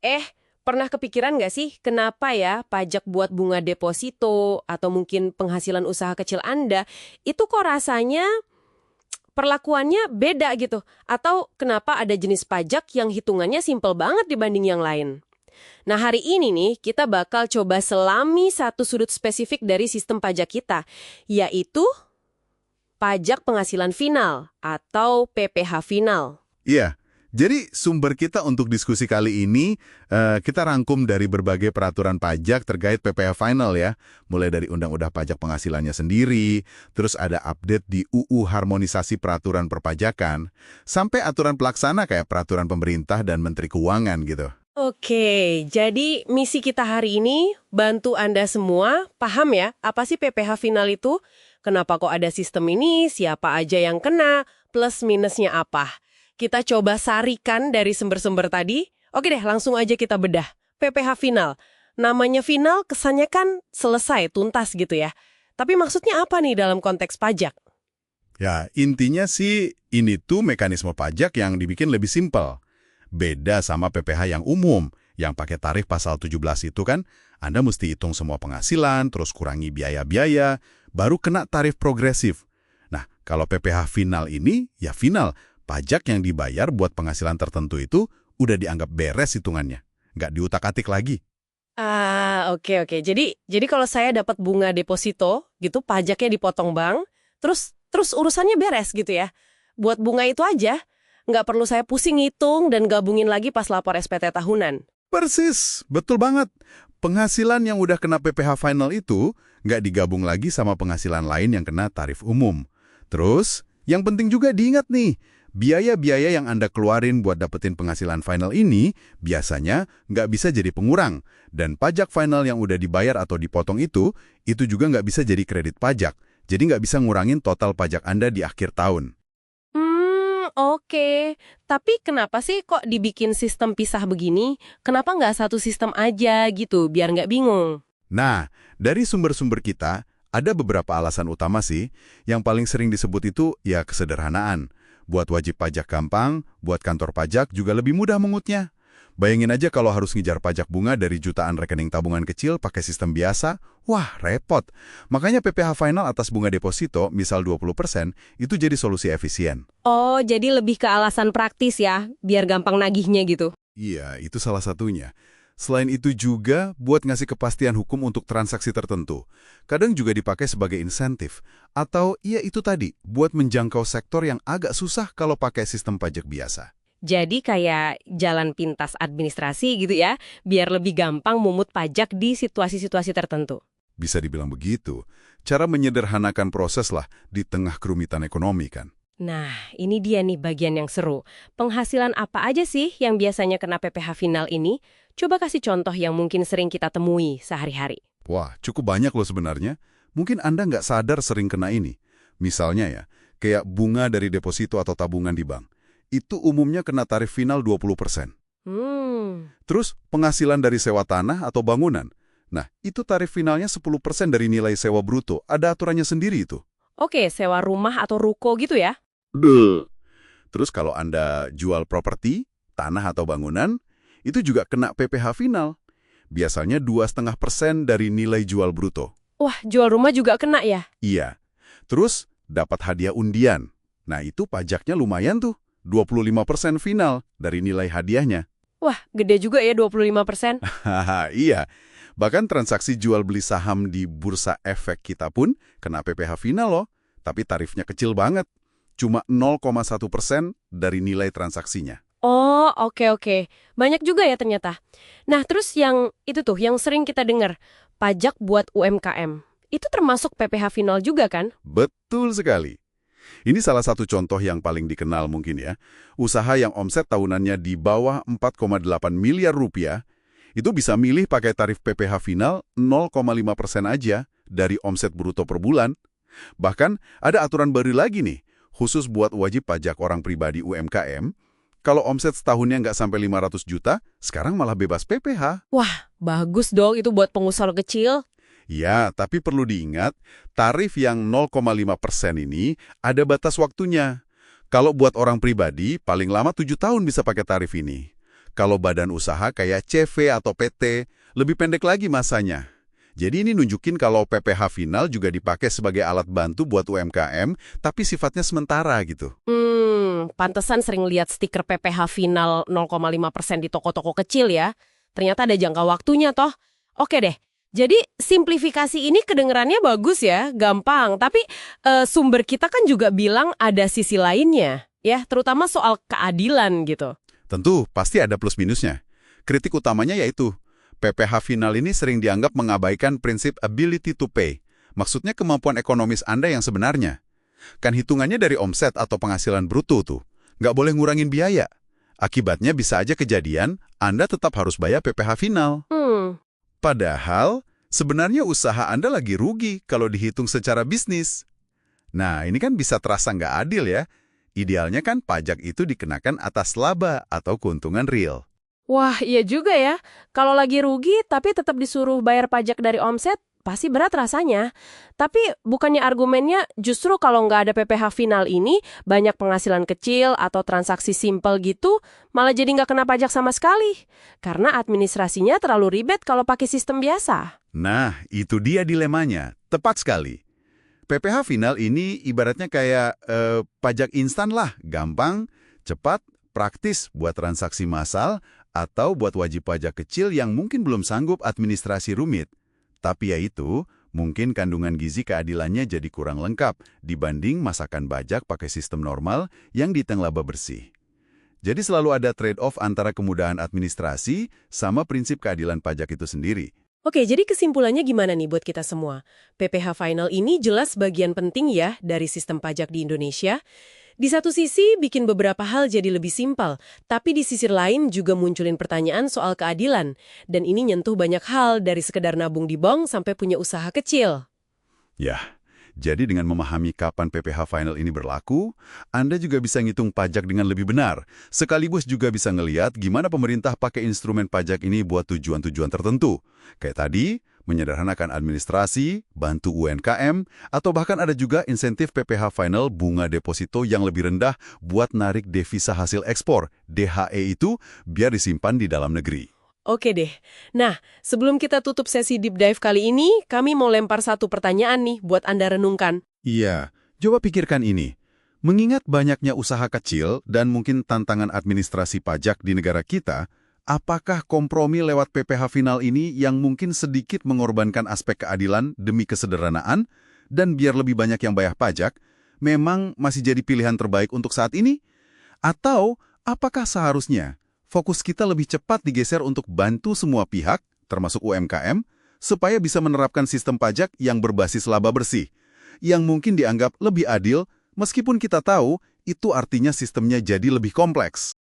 Eh, pernah kepikiran nggak sih kenapa ya pajak buat bunga deposito atau mungkin penghasilan usaha kecil Anda itu kok rasanya perlakuannya beda gitu? Atau kenapa ada jenis pajak yang hitungannya simpel banget dibanding yang lain? Nah, hari ini nih kita bakal coba selami satu sudut spesifik dari sistem pajak kita, yaitu pajak penghasilan final atau PPh final. Iya, jadi sumber kita untuk diskusi kali ini kita rangkum dari berbagai peraturan pajak terkait PPh Final ya. Mulai dari Undang-Undang Pajak Penghasilannya sendiri, terus ada update di UU Harmonisasi Peraturan Perpajakan, sampai aturan pelaksana kayak peraturan pemerintah dan Menteri Keuangan gitu. Oke, jadi misi kita hari ini bantu Anda semua paham ya, apa sih PPh final itu? Kenapa kok ada sistem ini, siapa aja yang kena, plus minusnya apa? Kita coba sarikan dari sumber-sumber tadi. Oke deh, langsung aja kita bedah. PPh final. Namanya final kesannya kan selesai, tuntas gitu ya. Tapi maksudnya apa nih dalam konteks pajak? Ya, intinya sih ini tuh mekanisme pajak yang dibikin lebih simpel. Beda sama PPh yang umum, yang pakai tarif pasal 17 itu kan, Anda mesti hitung semua penghasilan, terus kurangi biaya-biaya, baru kena tarif progresif. Nah, kalau PPh final ini, ya final. Pajak yang dibayar buat penghasilan tertentu itu udah dianggap beres hitungannya. Nggak diutak-atik lagi. Oke. Jadi kalau saya dapat bunga deposito, gitu, pajaknya dipotong bank, terus urusannya beres gitu ya. Buat bunga itu aja, nggak perlu saya pusing ngitung dan gabungin lagi pas lapor SPT tahunan. Persis, betul banget. Penghasilan yang udah kena PPh final itu nggak digabung lagi sama penghasilan lain yang kena tarif umum. Terus, yang penting juga diingat nih, biaya-biaya yang Anda keluarin buat dapetin penghasilan final ini biasanya nggak bisa jadi pengurang. Dan pajak final yang udah dibayar atau dipotong itu juga nggak bisa jadi kredit pajak. Jadi nggak bisa ngurangin total pajak Anda di akhir tahun. Oke. Tapi kenapa sih kok dibikin sistem pisah begini? Kenapa nggak satu sistem aja gitu, biar nggak bingung? Nah, dari sumber-sumber kita, ada beberapa alasan utama sih. Yang paling sering disebut itu ya kesederhanaan. Buat wajib pajak gampang, buat kantor pajak juga lebih mudah mengutnya. Bayangin aja kalau harus ngejar pajak bunga dari jutaan rekening tabungan kecil pakai sistem biasa, wah repot. Makanya PPh final atas bunga deposito, misal 20%, itu jadi solusi efisien. Oh, jadi lebih ke alasan praktis ya, biar gampang nagihnya gitu. Iya, itu salah satunya. Selain itu juga buat ngasih kepastian hukum untuk transaksi tertentu. Kadang juga dipakai sebagai insentif. Atau ya itu tadi, buat menjangkau sektor yang agak susah kalau pakai sistem pajak biasa. Jadi kayak jalan pintas administrasi gitu ya, biar lebih gampang mungut pajak di situasi-situasi tertentu. Bisa dibilang begitu. Cara menyederhanakan proses lah di tengah kerumitan ekonomi kan. Nah, ini dia nih bagian yang seru. Penghasilan apa aja sih yang biasanya kena PPh final ini? Coba kasih contoh yang mungkin sering kita temui sehari-hari. Wah, cukup banyak loh sebenarnya. Mungkin Anda nggak sadar sering kena ini. Misalnya ya, kayak bunga dari deposito atau tabungan di bank. Itu umumnya kena tarif final 20%. Terus penghasilan dari sewa tanah atau bangunan. Nah, itu tarif finalnya 10% dari nilai sewa bruto. Ada aturannya sendiri itu. Oke, sewa rumah atau ruko gitu ya? Duh. Terus kalau Anda jual properti, tanah atau bangunan, itu juga kena PPh final. Biasanya 2,5% dari nilai jual bruto. Wah, jual rumah juga kena ya? Iya. Terus dapat hadiah undian. Nah, itu pajaknya lumayan tuh. 25% final dari nilai hadiahnya. Wah, gede juga ya 25%. Haha, iya. Bahkan transaksi jual beli saham di Bursa Efek kita pun kena PPh final loh. Tapi tarifnya kecil banget. Cuma 0,1% dari nilai transaksinya. Oh, oke. Banyak juga ya ternyata. Nah, terus yang itu tuh, yang sering kita dengar, pajak buat UMKM. Itu termasuk PPh final juga kan? Betul sekali. Ini salah satu contoh yang paling dikenal mungkin ya. Usaha yang omset tahunannya di bawah 4,8 miliar rupiah, itu bisa milih pakai tarif PPh final 0,5% aja dari omset bruto per bulan. Bahkan ada aturan baru lagi nih, khusus buat wajib pajak orang pribadi UMKM. Kalau omset setahunnya nggak sampai 500 juta, sekarang malah bebas PPh. Wah, bagus dong itu buat pengusaha kecil. Ya, tapi perlu diingat, tarif yang 0,5% ini ada batas waktunya. Kalau buat orang pribadi, paling lama 7 tahun bisa pakai tarif ini. Kalau badan usaha kayak CV atau PT, lebih pendek lagi masanya. Jadi ini nunjukin kalau PPh final juga dipakai sebagai alat bantu buat UMKM, tapi sifatnya sementara gitu. Pantesan sering lihat stiker PPh final 0,5% di toko-toko kecil ya. Ternyata ada jangka waktunya toh. Oke deh. Jadi simplifikasi ini kedengerannya bagus ya, gampang. Tapi sumber kita kan juga bilang ada sisi lainnya, ya, terutama soal keadilan gitu. Tentu, pasti ada plus minusnya. Kritik utamanya yaitu, PPh final ini sering dianggap mengabaikan prinsip ability to pay. Maksudnya kemampuan ekonomis Anda yang sebenarnya. Kan hitungannya dari omset atau penghasilan bruto tuh. Nggak boleh ngurangin biaya. Akibatnya bisa aja kejadian, Anda tetap harus bayar PPh final. Padahal, sebenarnya usaha Anda lagi rugi kalau dihitung secara bisnis. Nah, ini kan bisa terasa nggak adil ya. Idealnya kan pajak itu dikenakan atas laba atau keuntungan real. Wah, iya juga ya. Kalau lagi rugi tapi tetap disuruh bayar pajak dari omset, pasti berat rasanya. Tapi bukannya argumennya justru kalau nggak ada PPh final ini, banyak penghasilan kecil atau transaksi simpel gitu, malah jadi nggak kena pajak sama sekali. Karena administrasinya terlalu ribet kalau pakai sistem biasa. Nah, itu dia dilemanya. Tepat sekali. PPh final ini ibaratnya kayak pajak instan lah. Gampang, cepat, praktis buat transaksi massal atau buat wajib pajak kecil yang mungkin belum sanggup administrasi rumit. Tapi ya itu, mungkin kandungan gizi keadilannya jadi kurang lengkap dibanding masakan bajak pakai sistem normal yang diteng laba bersih. Jadi selalu ada trade-off antara kemudahan administrasi sama prinsip keadilan pajak itu sendiri. Oke, jadi kesimpulannya gimana nih buat kita semua? PPh final ini jelas bagian penting ya dari sistem pajak di Indonesia. Di satu sisi bikin beberapa hal jadi lebih simpel, tapi di sisi lain juga munculin pertanyaan soal keadilan. Dan ini nyentuh banyak hal dari sekedar nabung di bank sampai punya usaha kecil. Ya, jadi dengan memahami kapan PPh final ini berlaku, Anda juga bisa ngitung pajak dengan lebih benar. Sekaligus juga bisa ngelihat gimana pemerintah pakai instrumen pajak ini buat tujuan-tujuan tertentu. Kayak tadi, menyederhanakan administrasi, bantu UMKM, atau bahkan ada juga insentif PPh final bunga deposito yang lebih rendah buat narik devisa hasil ekspor, DHE itu, biar disimpan di dalam negeri. Oke deh. Nah, sebelum kita tutup sesi deep dive kali ini, kami mau lempar satu pertanyaan nih buat Anda renungkan. Iya, coba pikirkan ini. Mengingat banyaknya usaha kecil dan mungkin tantangan administrasi pajak di negara kita, apakah kompromi lewat PPh final ini yang mungkin sedikit mengorbankan aspek keadilan demi kesederhanaan dan biar lebih banyak yang bayar pajak, memang masih jadi pilihan terbaik untuk saat ini? Atau apakah seharusnya fokus kita lebih cepat digeser untuk bantu semua pihak, termasuk UMKM, supaya bisa menerapkan sistem pajak yang berbasis laba bersih, yang mungkin dianggap lebih adil, meskipun kita tahu itu artinya sistemnya jadi lebih kompleks?